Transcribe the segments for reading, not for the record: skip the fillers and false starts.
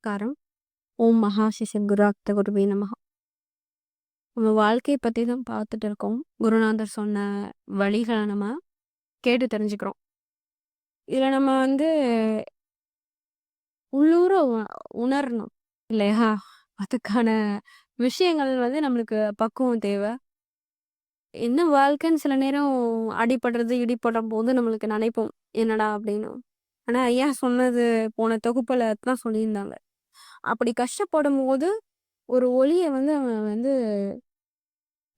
நமஸ்காரம். ஓம் மகா சிஷ குருவே நமஹ. நம்ம வாழ்க்கைய பத்தி தான் பார்த்துட்டு இருக்கோம். குருநாதர் சொன்ன வழிகள நம்ம கேட்டு தெரிஞ்சுக்கிறோம். இதுல நம்ம உள்ளூர உணரணும் இல்லையா? அதுக்கான விஷயங்கள் நம்மளுக்கு பக்குவம் தேவ. என்ன வாழ்க்கைன்னு சில நேரம் அடிபடுறது, இடிபடும்போது நம்மளுக்கு நினைப்போம், என்னடா அப்படின்னு. ஆனா ஐயா சொன்னது போன தொகுப்புல தான் சொல்லியிருந்தாங்க. அப்படி கஷ்டப்படும்போது ஒரு ஒளிய அவன்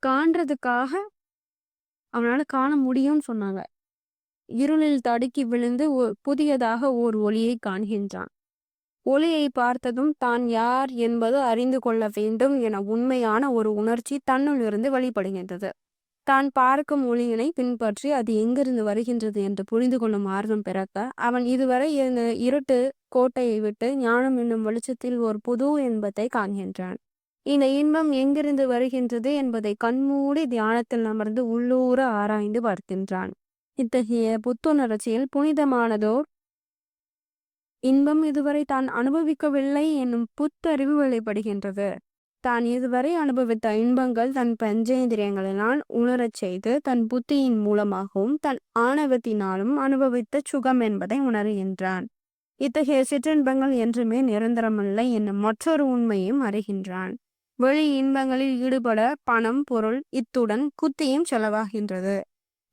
காண்றதுக்காக அவனால காண முடியும்னு சொன்னாங்க. இருளில் தடுக்கி விழுந்து புதியதாக ஓர் ஒளியை காண்கின்றான். ஒளியை பார்த்ததும் தான் யார் என்பது அறிந்து கொள்ள வேண்டும் என உண்மையான ஒரு உணர்ச்சி தன்னுள் இருந்து வெளிப்படுகின்றது. தான் பார்க்கும் ஒளியினை பின்பற்றி அது எங்கிருந்து வருகின்றது என்று புரிந்து கொள்ளும் ஆர்வம் பிறக்க அவன் இதுவரை இருந்த இருட்டு கோட்டையை விட்டு ஞானம் என்னும் வெளிச்சத்தில் ஒரு புது இன்பத்தை காண்கின்றான். இந்த இன்பம் எங்கிருந்து வருகின்றது என்பதை கண்மூடி தியானத்தில் அமர்ந்து உள்ளூர ஆராய்ந்து பார்க்கின்றான். இத்தகைய புத்துணர்ச்சியில் புனிதமானதோர் இன்பம் இதுவரை தான் அனுபவிக்கவில்லை என்னும் புத்தறிவு வெளிப்படுகின்றது. தான் இதுவரை அனுபவித்த இன்பங்கள் தன் பஞ்சேந்திரியங்களினால் உணரச் செய்து தன் புத்தியின் மூலமாகவும் தன் ஆணவத்தினாலும் அனுபவித்த சுகம் என்பதை உணர்கின்றான். இத்தகைய சிற்றின்பங்கள் என்றுமே நிரந்தரமில்லை என்னும் மற்றொரு உண்மையும் அறிகின்றான். வெளி இன்பங்களில் ஈடுபட பணம், பொருள், இத்துடன் குத்தியும் செலவாகின்றது.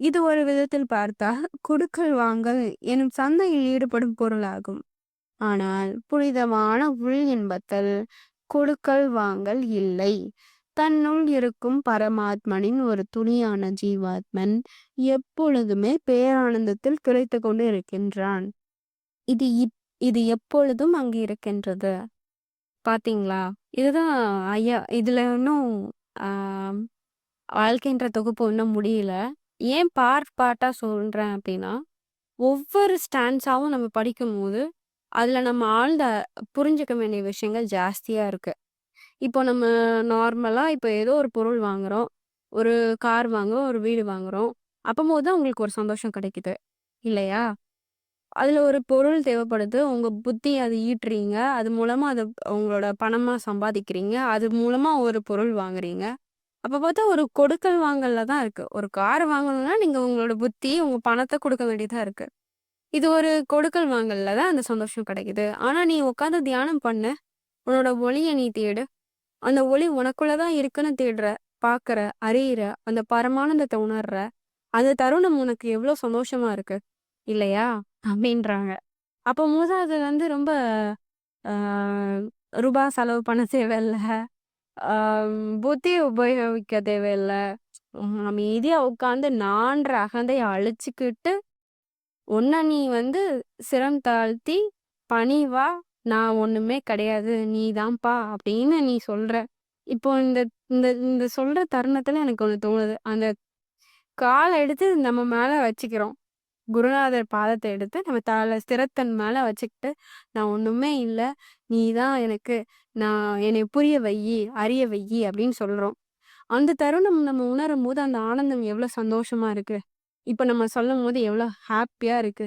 இது ஒரு விதத்தில் பார்த்தால் கொடுக்கல் வாங்கல் எனும் சந்தையில் ஈடுபடும் பொருளாகும். ஆனால் புனிதமான உள் இன்பத்தில் கொடுக்கல் வாங்கல் இல்லை. தன்னுள் இருக்கும் பரமாத்மனின் ஒரு துணியான ஜீவாத்மன் எப்பொழுதுமே பேரானந்தத்தில் கிடைத்து கொண்டு இருக்கின்றான். இது எப்பொழுதும் அங்கு இருக்கின்றது. பாத்தீங்களா? இதுதான் ஐயா. இதுல இன்னும் ஆஹ் வாழ்க்கைன்ற தொகுப்பு இன்னும் முடியல. ஏன் பார்ட்டா சொல்றேன் அப்படின்னா, ஒவ்வொரு ஸ்டான்ஸாவும் நம்ம படிக்கும்போது அதுல நம்ம ஆழ்ந்த புரிஞ்சுக்க வேண்டிய விஷயங்கள் ஜாஸ்தியா இருக்கு. இப்போ நம்ம நார்மலா இப்போ ஏதோ ஒரு பொருள் வாங்குறோம். ஒரு கார் வாங்குறோம், ஒரு வீடு வாங்குறோம். அப்பம்போது தான் உங்களுக்கு ஒரு சந்தோஷம் கிடைக்குது. இல்லையா? அதுல ஒரு பொருள் தேவைப்படுது. உங்க புத்தி அது ஈட்டுறீங்க. அது மூலமா அது உங்களோட பணமா சம்பாதிக்கிறீங்க. அது மூலமா ஒரு பொருள் வாங்குறீங்க. அப்ப பார்த்தா ஒரு கொடுக்கல் வாங்கல்ல தான் இருக்கு. ஒரு கார் வாங்கணும்னா நீங்க உங்களோட புத்தி, உங்க பணத்த குடுக்க வேண்டியதா இருக்கு. இது ஒரு கொடுக்கல் வாங்கல்ல தான் அந்த சந்தோஷம் கிடைக்குது. ஆனா நீ உட்கார்ந்து தியானம் பண்ணு. உன்னோட ஒளிய நீ தேடு. அந்த ஒளி உனக்குள்ள தான் இருக்குன்னு தேடுற, பார்க்குற, அறியிற, அந்த பரமானந்தத்த உணர்ற. அந்த தருணம் உனக்கு எவ்ளோ சந்தோஷமா இருக்கு. இல்லையா? அப்படின்றாங்க. அப்பம்போது அது ரொம்ப ஆ ரூபா செலவு பண்ண தேவையில்ல. ஆ புத்திய உபயோகிக்க தேவையில்ல. அமைதியா உட்காந்து நான்ற அகந்தைய அழிச்சுக்கிட்டு, உன்ன நீ சிரம் தாழ்த்தி, பணிவா, "நான் ஒண்ணுமே கிடையாது. நீ தான்ப்பா" அப்படின்னு நீ சொல்ற. இப்போ இந்த இந்த இந்த சொல்ற தருணத்துல எனக்கு ஒண்ணு தோணுது. அந்த கால எடுத்து நம்ம மேல வச்சுக்கிறோம். குருநாதர் பாதத்த எடுத்து நம்ம ஸ்திரத்தன் மேல வச்சுக்கிட்டு, "நான் ஒண்ணுமே இல்ல. நீ தான் எனக்கு என்னைய புரிய வையி, அறிய வையி" அப்படின்னு சொல்றோம். அந்த தருணம் நம்ம உணரும்போது அந்த ஆனந்தம் எவ்வளோ சந்தோஷமா இருக்கு. இப்ப நம்ம சொல்லும்போது எவ்வளோ ஹாப்பியா இருக்கு.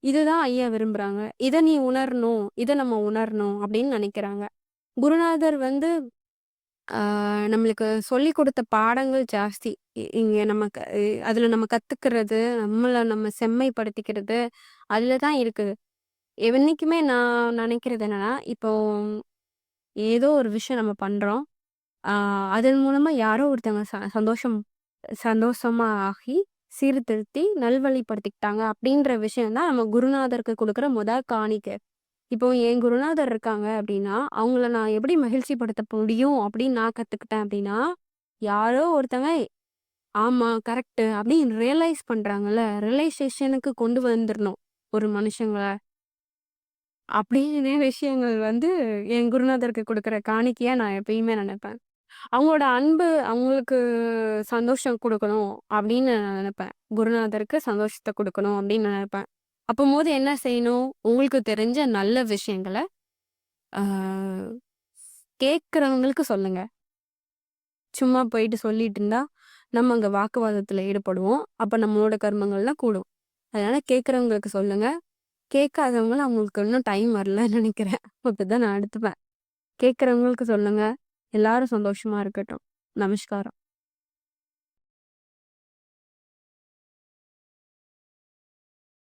இதுதான் ஐயா விரும்புறாங்க. "இத நீ உணரணும். இத நம்ம உணரணும்" அப்படின்னு நெனைக்கிறாங்க. குருநாதர் நம்மளுக்கு சொல்லிக் கொடுத்த பாடங்கள் ஜாஸ்தி. இங்க அதுல நம்ம கத்துக்கிறது, நம்மள நம்ம செம்மைப்படுத்திக்கிறது, அதுல தான் இருக்குது. என்னைக்குமே நான் நினைக்கிறது என்னன்னா, இப்போ ஏதோ ஒரு விஷயம் நம்ம பண்றோம். ஆ அதன் மூலமா யாரோ ஒருத்தவங்க சந்தோஷமா ஆகி, சீர்திருத்தி, நல்வழிப்படுத்திக்கிட்டாங்க அப்படின்ற விஷயம் தான் நம்ம குருநாதருக்கு குடுக்குற காணிக்கை. இப்போ என் குருநாதர் இருக்காங்க அப்படின்னா, அவங்கள நான் எப்படி மகிழ்ச்சிப்படுத்த முடியும் அப்படின்னு நான் கத்துக்கிட்டேன் அப்படின்னா, யாரோ ஒருத்தங்க ஆமா கரெக்ட்டு அப்படின்னு ரியலைஸ் பண்றாங்கல்ல, ரியலைசேஷனுக்கு கொண்டு வந்துரணும் ஒரு மனுஷங்கள. அப்படின்னு விஷயங்கள் என் குருநாதருக்கு குடுக்குற காணிக்கையா நான் எப்பயுமே நினைப்பேன். அவங்களோட அன்பு அவங்களுக்கு சந்தோஷம் குடுக்கணும் அப்படின்னு நான் நினைப்பேன். குருநாதருக்கு சந்தோஷத்த குடுக்கணும் அப்படின்னு நினைப்பேன். அப்பம்போது என்ன செய்யணும்? உங்களுக்கு தெரிஞ்ச நல்ல விஷயங்கள ஆ கேட்கிறவங்களுக்கு சொல்லுங்க. சும்மா போயிட்டு சொல்லிட்டு இருந்தா, நம்ம அங்க வாக்குவாதத்துல ஈடுபடுவோம். அப்ப நம்மளோட கர்மங்கள்லாம் கூடும். அதனால கேட்கிறவங்களுக்கு சொல்லுங்க. கேட்காதவங்கள அவங்களுக்கு இன்னும் டைம் வரலன்னு நினைக்கிறேன். அப்படிதான் நான் எடுத்துப்பேன். கேட்கிறவங்களுக்கு சொல்லுங்க. எல்லாரும் சந்தோஷமா இருக்கட்டும். நமஸ்காரம்.